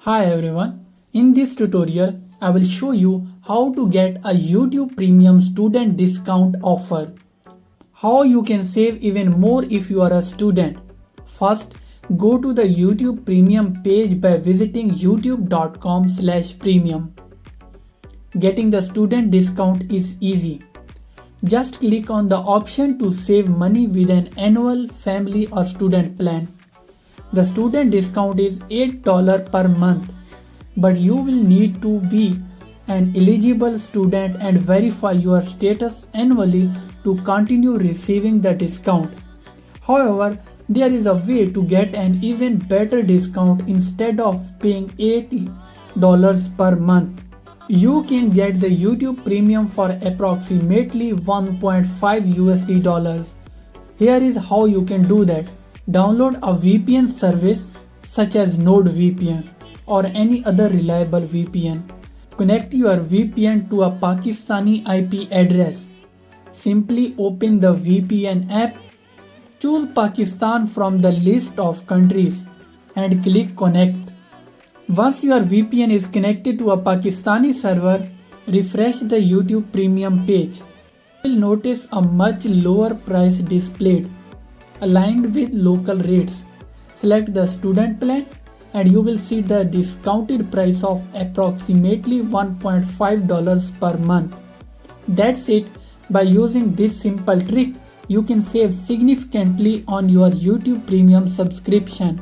Hi everyone, in this tutorial I will show you how to get a YouTube Premium student discount offer. How you can save even more if you are a student. First, go to the YouTube Premium page by visiting youtube.com/premium. Getting the student discount is easy. Just click on the option to save money with an annual, family or student plan. The student discount is $8 per month, but you will need to be an eligible student and verify your status annually to continue receiving the discount. However, there is a way to get an even better discount instead of paying $80 per month. You can get the YouTube Premium for approximately 1.5 USD dollars. Here is how you can do that. Download a VPN service such as NordVPN or any other reliable VPN. Connect your VPN to a Pakistani IP address. Simply open the VPN app, choose Pakistan from the list of countries and click connect. Once your VPN is connected to a Pakistani server, refresh the YouTube Premium page. You will notice a much lower price displayed, aligned with local rates. Select the student plan and you will see the discounted price of approximately $1.5 per month. That's it. By using this simple trick, you can save significantly on your YouTube Premium subscription.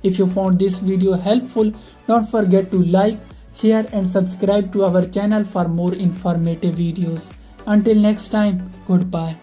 If you found this video helpful, don't forget to like, share and subscribe to our channel for more informative videos. Until next time, goodbye.